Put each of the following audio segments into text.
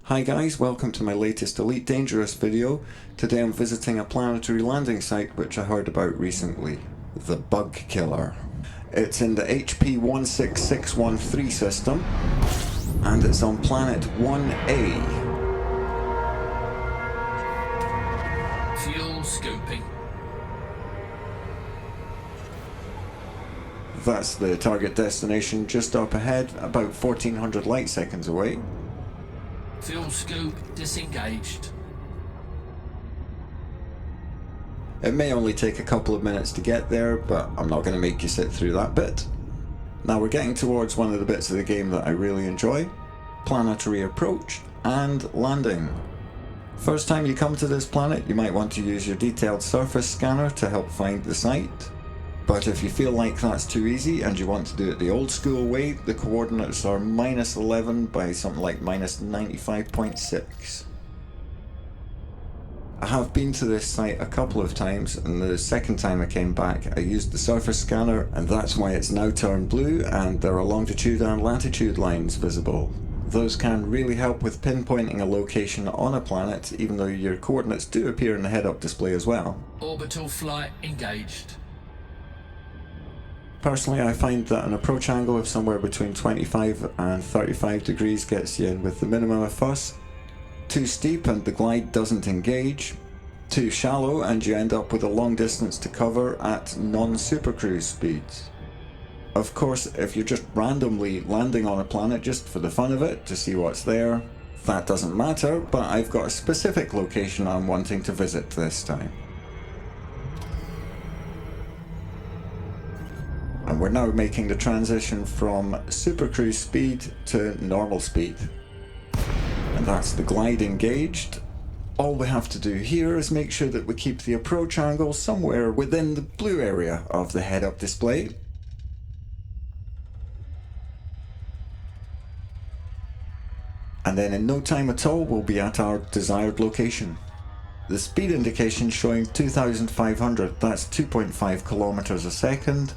Hi guys, welcome to my latest Elite Dangerous video. Today I'm visiting a planetary landing site which I heard about recently. The Bug Killer. It's in the HP 16613 system and it's on planet 1A. Fuel scooping. That's the target destination just up ahead, about 1400 light seconds away. Fuel scoop disengaged. It may only take a couple of minutes to get there, but I'm not going to make you sit through that bit. Now we're getting towards one of the bits of the game that I really enjoy: planetary approach and landing. First time you come to this planet, you might want to use your detailed surface scanner to help find the site. But if you feel like that's too easy and you want to do it the old school way, the coordinates are -11 by something like -95.6. I have been to this site a couple of times, and the second time I came back I used the surface scanner, and that's why it's now turned blue and there are longitude and latitude lines visible. Those can really help with pinpointing a location on a planet, even though your coordinates do appear in the head-up display as well. Orbital flight engaged. Personally, I find that an approach angle of somewhere between 25 and 35 degrees gets you in with the minimum of fuss. Too steep and the glide doesn't engage. Too shallow and you end up with a long distance to cover at non-supercruise speeds. Of course, if you're just randomly landing on a planet just for the fun of it, to see what's there, that doesn't matter, but I've got a specific location I'm wanting to visit this time. And we're now making the transition from supercruise speed to normal speed. And that's the glide engaged. All we have to do here is make sure that we keep the approach angle somewhere within the blue area of the head-up display. And then in no time at all we'll be at our desired location. The speed indication showing 2,500, that's 2.5 kilometers a second.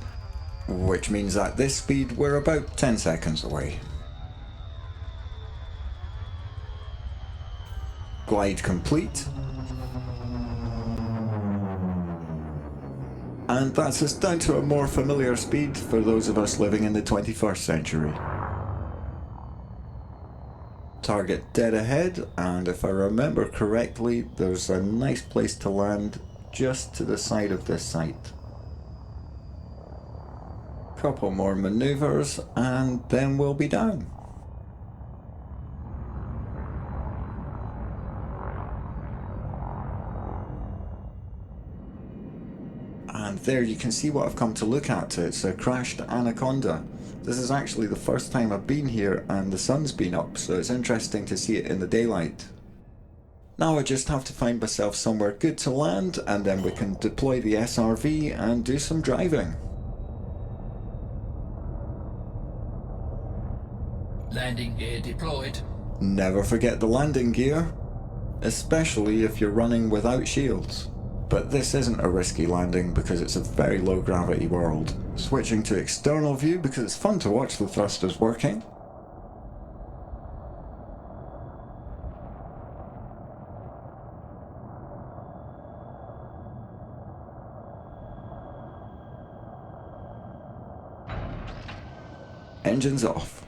Which means at this speed we're about 10 seconds away. Glide complete. And that's us down to a more familiar speed for those of us living in the 21st century. Target dead ahead, and if I remember correctly, there's a nice place to land just to the side of this site. Couple more maneuvers and then we'll be down. And there you can see what I've come to look at. It's a crashed Anaconda. This is actually the first time I've been here and the sun's been up, so it's interesting to see it in the daylight. Now I just have to find myself somewhere good to land, and then we can deploy the SRV and do some driving. Landing gear deployed. Never forget the landing gear, especially if you're running without shields. But this isn't a risky landing because it's a very low gravity world. Switching to external view because it's fun to watch the thrusters working. Engines off.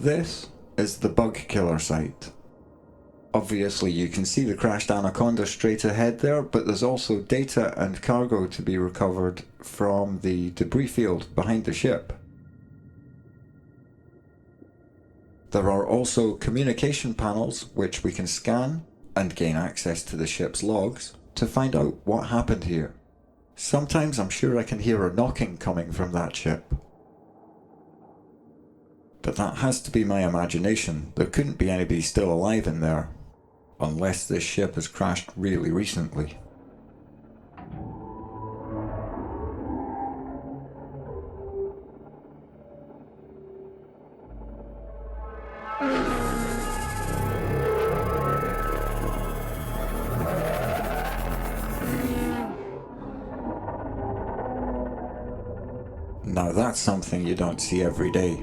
This is the Bug Killer site. Obviously you can see the crashed Anaconda straight ahead there, but there's also data and cargo to be recovered from the debris field behind the ship. There are also communication panels which we can scan and gain access to the ship's logs to find out what happened here. Sometimes I'm sure I can hear a knocking coming from that ship. But that has to be my imagination. There couldn't be anybody still alive in there. Unless this ship has crashed really recently. Now that's something you don't see every day.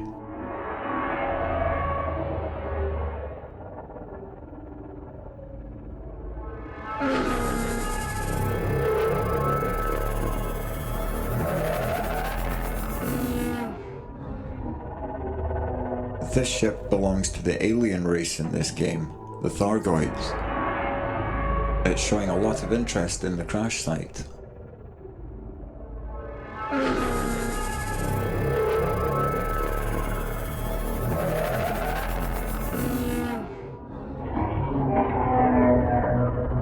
This ship belongs to the alien race in this game, the Thargoids. It's showing a lot of interest in the crash site.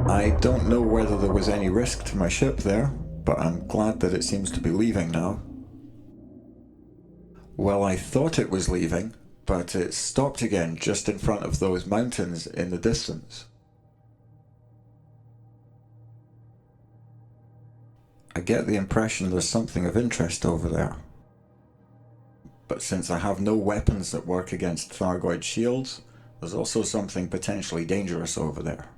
I don't know whether there was any risk to my ship there, but I'm glad that it seems to be leaving now. Well, I thought it was leaving, but it stopped again just in front of those mountains in the distance. I get the impression there's something of interest over there. But since I have no weapons that work against Thargoid shields, there's also something potentially dangerous over there.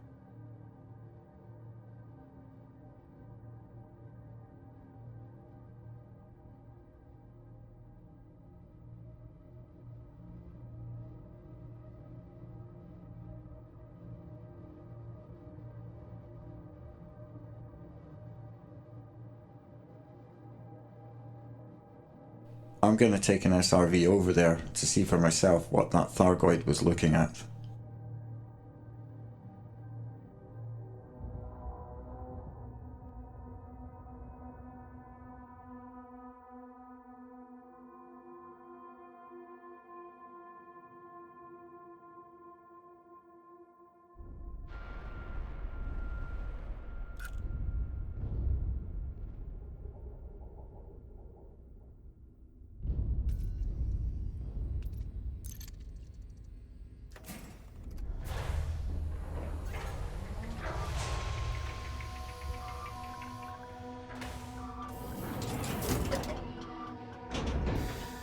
I'm going to take an SRV over there to see for myself what that Thargoid was looking at.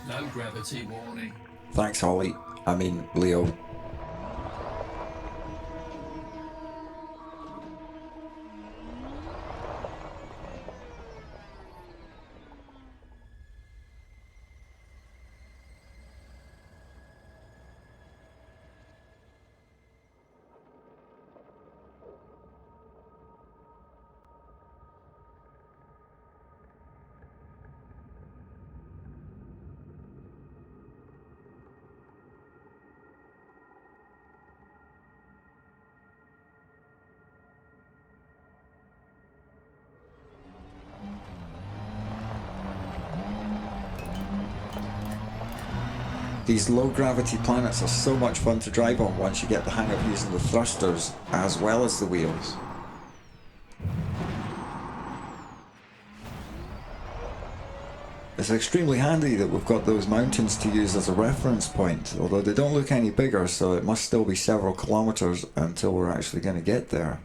Low gravity warning. Thanks, Holly. I mean, Leo. These low-gravity planets are so much fun to drive on once you get the hang of using the thrusters as well as the wheels. It's extremely handy that we've got those mountains to use as a reference point, although they don't look any bigger, so it must still be several kilometers until we're actually going to get there.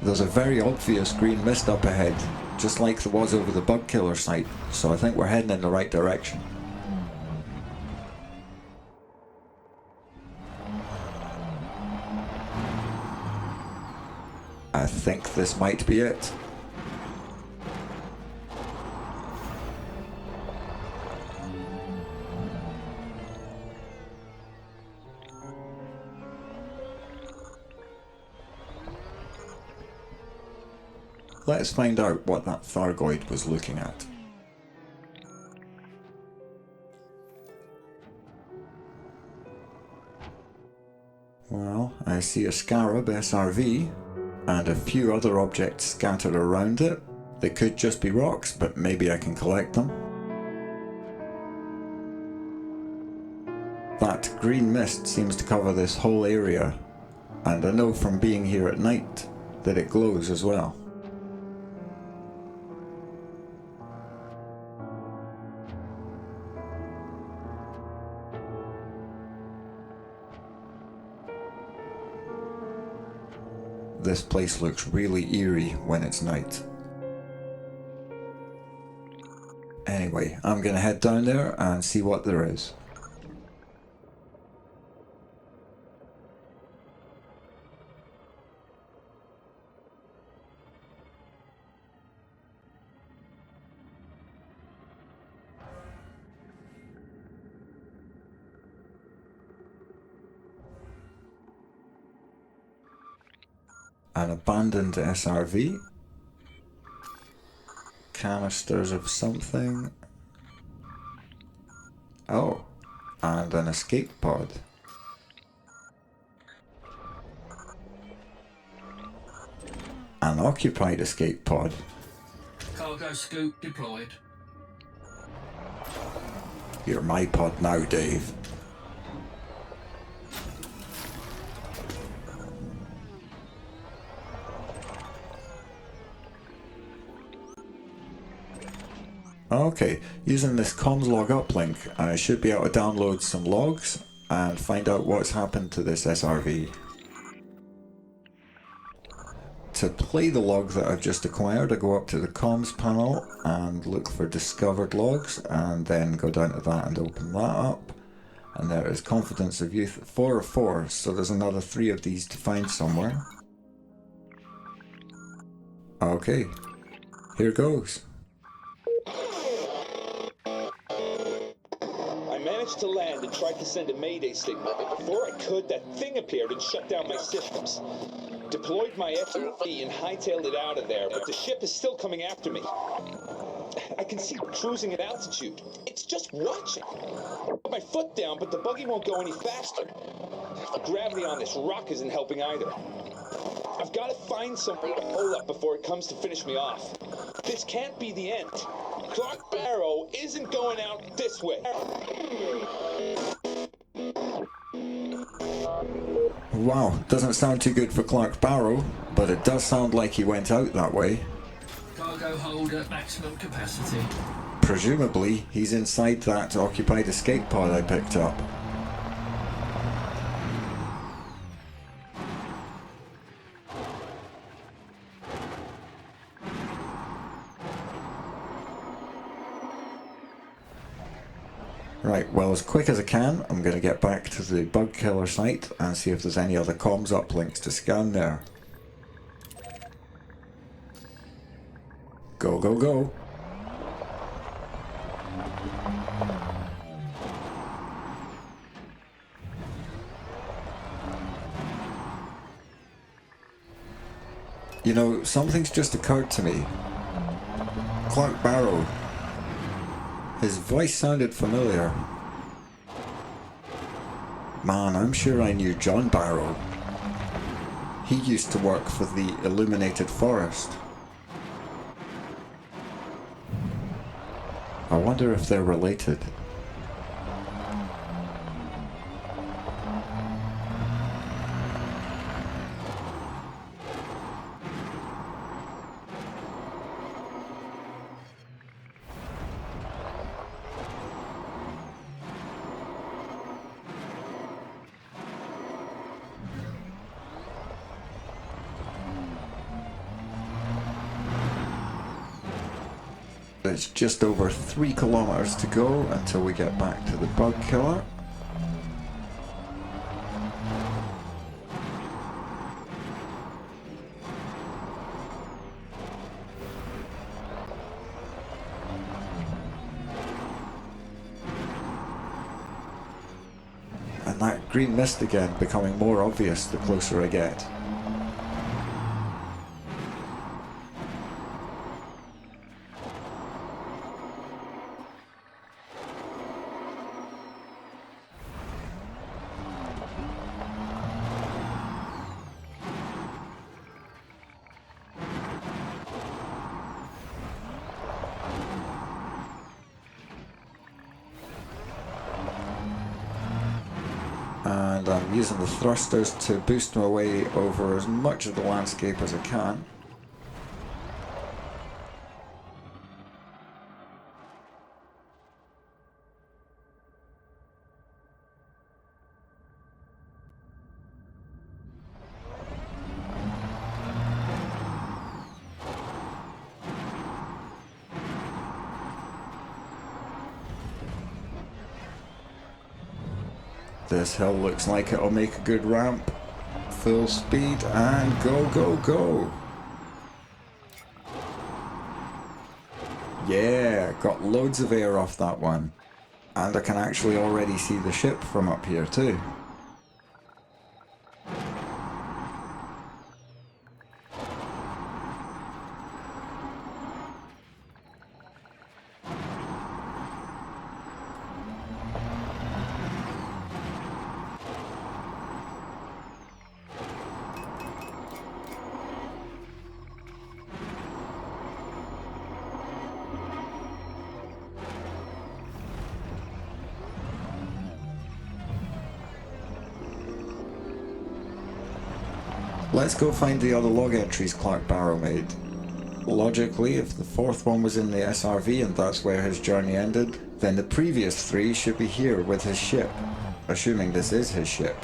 There's a very obvious green mist up ahead, just like there was over the bug killer site, so I think we're heading in the right direction. I think this might be it. let's find out what that Thargoid was looking at. Well, I see a Scarab SRV and a few other objects scattered around it. They could just be rocks, but maybe I can collect them. That green mist seems to cover this whole area, and I know from being here at night that it glows as well. This place looks really eerie when it's night. Anyway, I'm gonna head down there and see what there is. An abandoned SRV. Canisters of something. Oh, and an escape pod. An occupied escape pod. Cargo scoop deployed. You're my pod now, Dave. Okay, using this comms log uplink, I should be able to download some logs and find out what's happened to this SRV. To play the log that I've just acquired, I go up to the comms panel and look for discovered logs, and then go down to that and open that up. And there is Confidence of Youth 4 of 4, so there's another 3 of these to find somewhere. Okay, here goes. To land and tried to send a mayday signal, but before I could, that thing appeared and shut down my systems. Deployed my FV and hightailed it out of there, but the ship is still coming after me. I can see it cruising at altitude. It's just watching. I put my foot down, but the buggy won't go any faster. The gravity on this rock isn't helping either. I've got to find somewhere to hole up before it comes to finish me off. This can't be the end. Clark Barrow isn't going out this way. Wow, doesn't sound too good for Clark Barrow, but it does sound like he went out that way. Cargo hold at maximum capacity. Presumably, he's inside that occupied escape pod I picked up. Right, well, as quick as I can, I'm going to get back to the bug killer site and see if there's any other comms uplinks to scan there. Go, go, go. You know, something's just occurred to me. Clark Barrow. His voice sounded familiar. Man, I'm sure I knew John Barrow. He used to work for the Illuminated Forest. I wonder if they're related. It's just over 3 kilometers to go until we get back to the bug killer. And that green mist again becoming more obvious the closer I get. I'm using the thrusters to boost my way over as much of the landscape as I can. This hill looks like it'll make a good ramp. Full speed and go, go, go. Yeah, got loads of air off that one. And I can actually already see the ship from up here too. Let's go find the other log entries Clark Barrow made. Logically, if the fourth one was in the SRV and that's where his journey ended, then the previous three should be here with his ship, assuming this is his ship.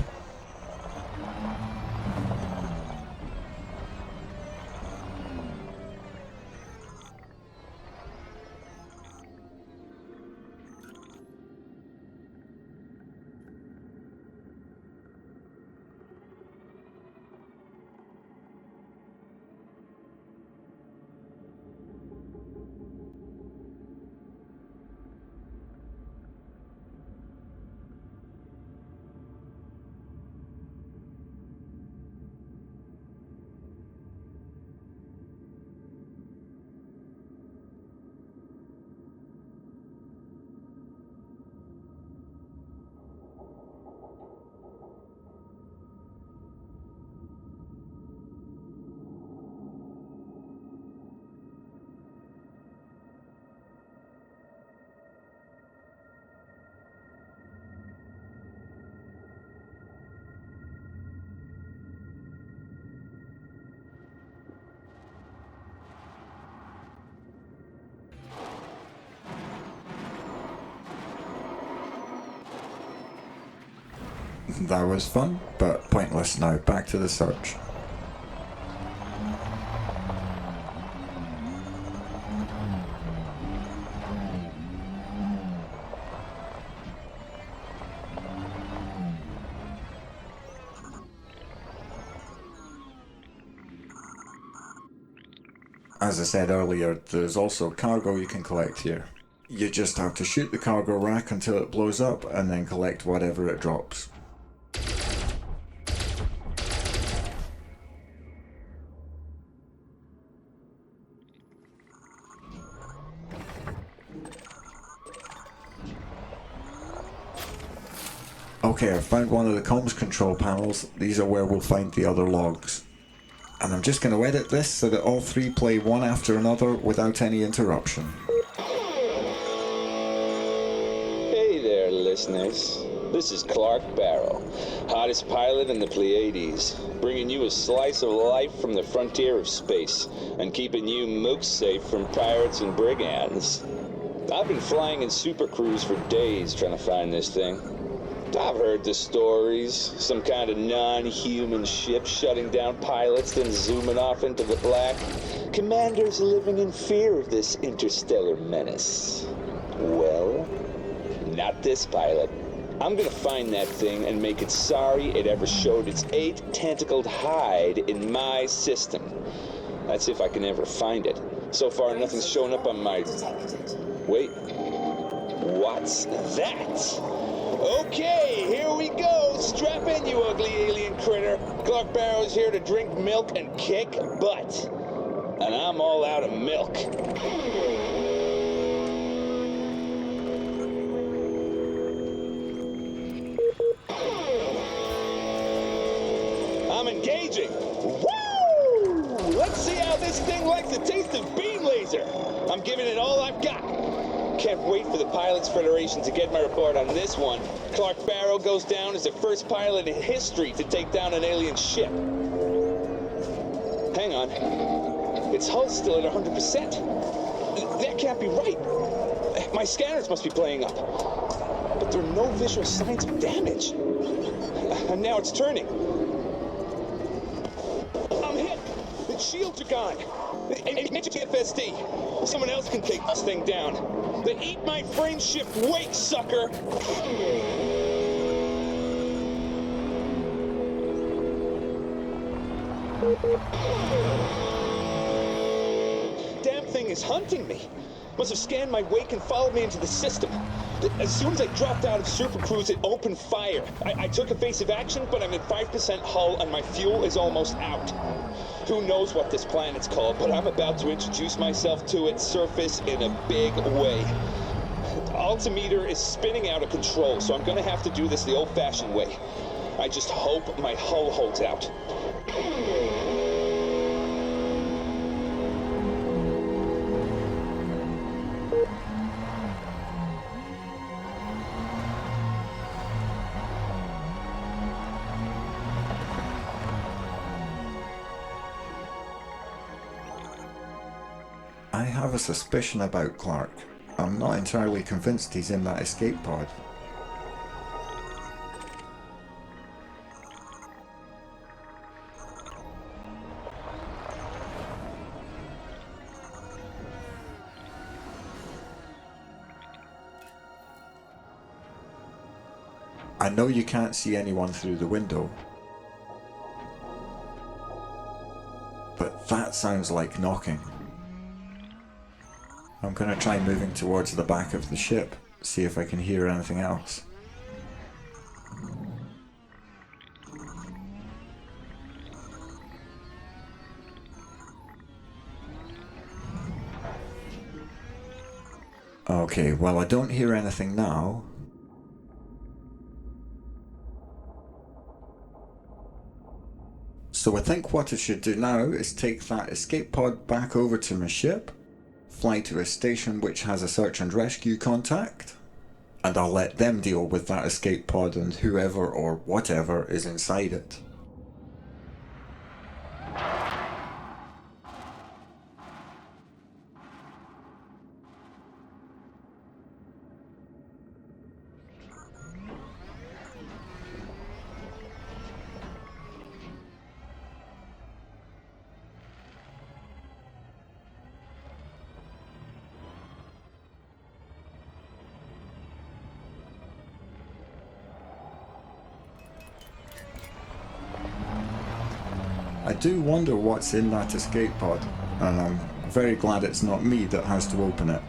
That was fun, but pointless now. Back to the search. As I said earlier, there's also cargo you can collect here. You just have to shoot the cargo rack until it blows up and then collect whatever it drops. Okay, I found one of the comms control panels. These are where we'll find the other logs. And I'm just going to edit this so that all three play one after another without any interruption. Hey there, listeners. This is Clark Barrow, hottest pilot in the Pleiades, bringing you a slice of life from the frontier of space, and keeping you mooks safe from pirates and brigands. I've been flying in super cruise for days trying to find this thing. I've heard the stories, some kind of non-human ship shutting down pilots, then zooming off into the black. Commanders living in fear of this interstellar menace. Well, not this pilot. I'm gonna find that thing and make it sorry it ever showed its 8-tentacled hide in my system. That's if I can ever find it. So far, nothing's shown up on my... Wait. What's that? Okay, here we go. Strap in, you ugly alien critter. Clark Barrow's here to drink milk and kick butt. And I'm all out of milk. I'm engaging. Woo! Let's see how this thing likes the taste of beam laser. I'm giving it all I've got. Can't wait for the Pilots Federation to get my report on this one. Clark Barrow goes down as the first pilot in history to take down an alien ship. Hang on. Its hull's still at 100%. That can't be right. My scanners must be playing up. But there are no visual signs of damage. And now it's turning. I'm hit! The shields are gone! FSD. Someone else can take this thing down. The Eat My Frame ship wake, sucker! Damn thing is hunting me. Must have scanned my wake and followed me into the system. As soon as I dropped out of Super Cruise, it opened fire. I took evasive action, but I'm at 5% hull and my fuel is almost out. Who knows what this planet's called, but I'm about to introduce myself to its surface in a big way. Altimeter is spinning out of control, so I'm gonna have to do this the old-fashioned way. I just hope my hull holds out. I have a suspicion about Clark. I'm not entirely convinced he's in that escape pod. I know you can't see anyone through the window, but that sounds like knocking. I'm gonna try moving towards the back of the ship, see if I can hear anything else. Okay, well, I don't hear anything now. So I think what I should do now is take that escape pod back over to my ship, fly to a station which has a search and rescue contact, and I'll let them deal with that escape pod and whoever or whatever is inside it. I do wonder what's in that escape pod, and I'm very glad it's not me that has to open it.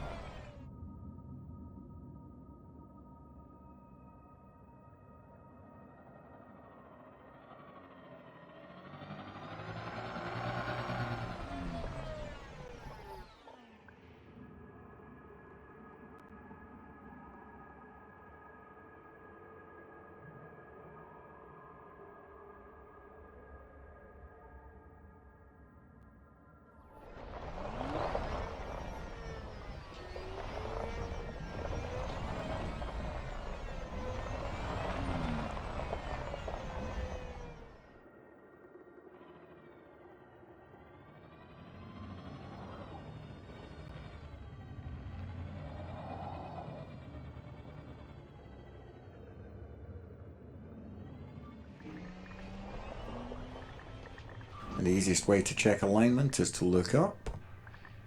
The easiest way to check alignment is to look up.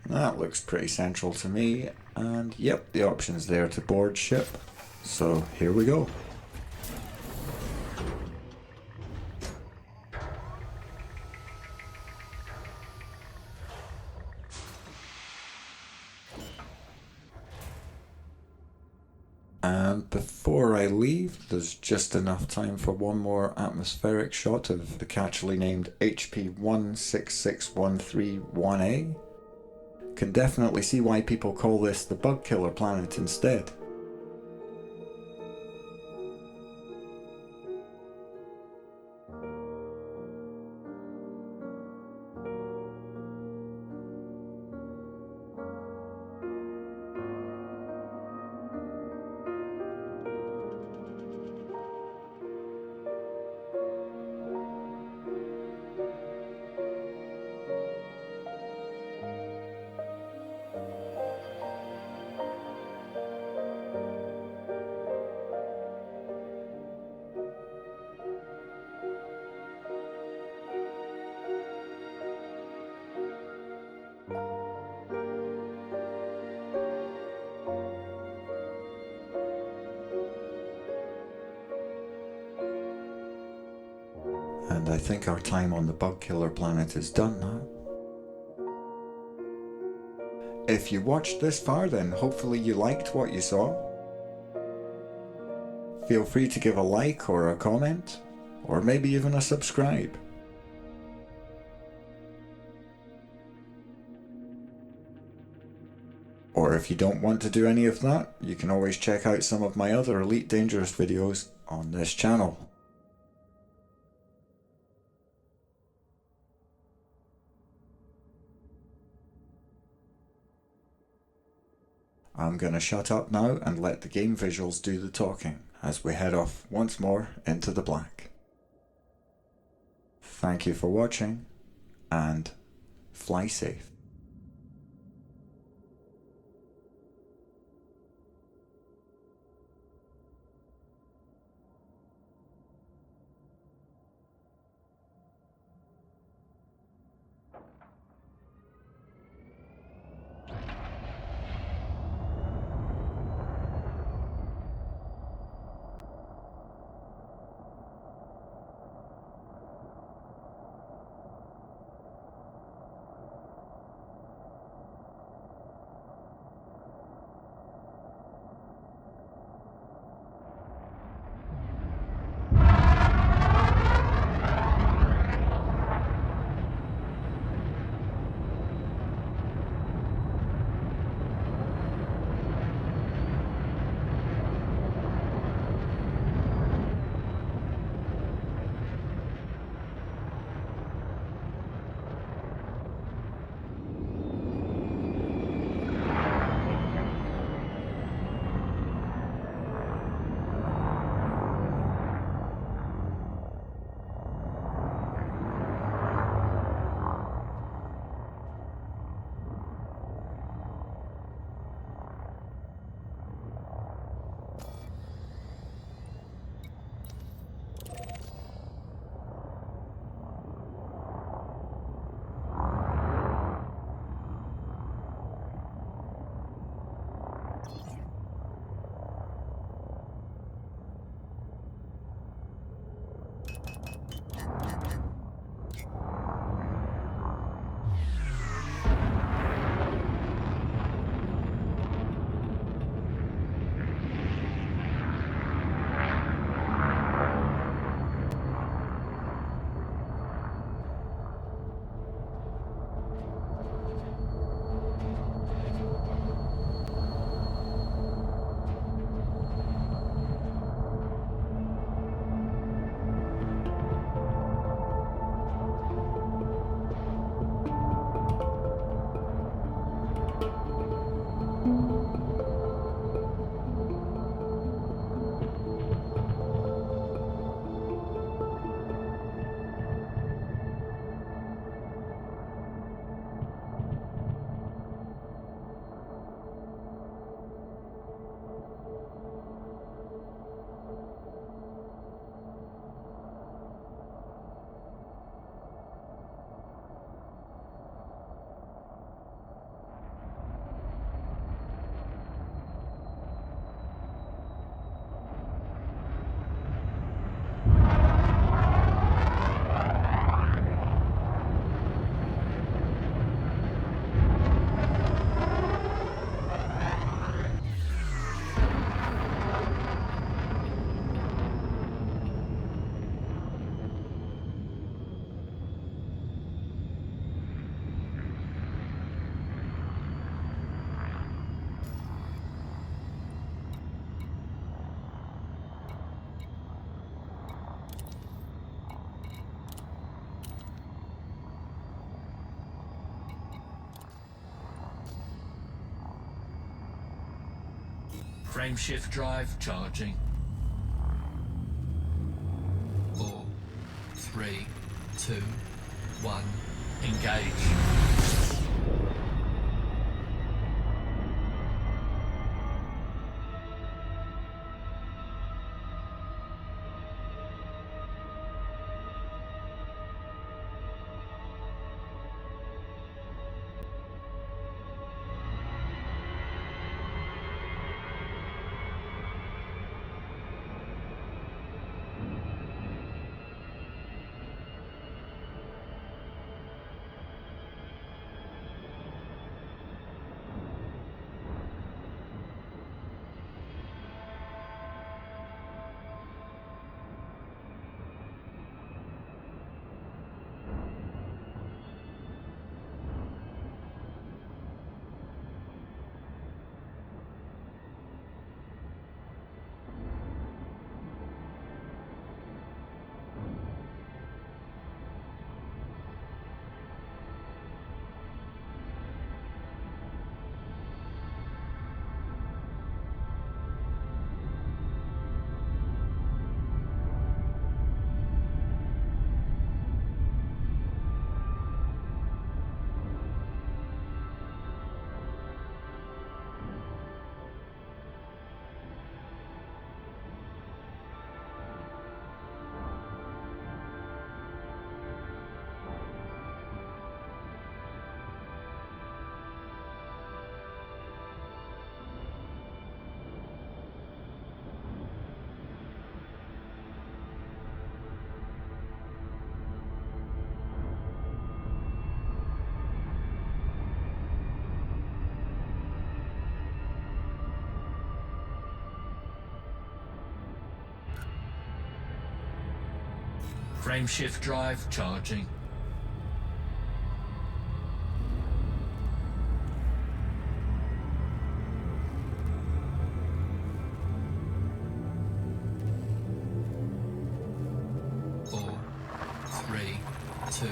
That looks pretty central to me, and yep, the option's there to board ship. So here we go. And before I leave, there's just enough time for one more atmospheric shot of the catchily named HP 166131A. Can definitely see why people call this the bug killer planet instead. And I think our time on the bug killer planet is done now. If you watched this far, then hopefully you liked what you saw. Feel free to give a like or a comment, or maybe even a subscribe. Or if you don't want to do any of that, you can always check out some of my other Elite Dangerous videos on this channel. I'm gonna shut up now and let the game visuals do the talking as we head off once more into the black. Thank you for watching, and fly safe. Frameshift drive charging. 4, 3, 2, 1, engage. Frameshift drive charging. Four, three, two,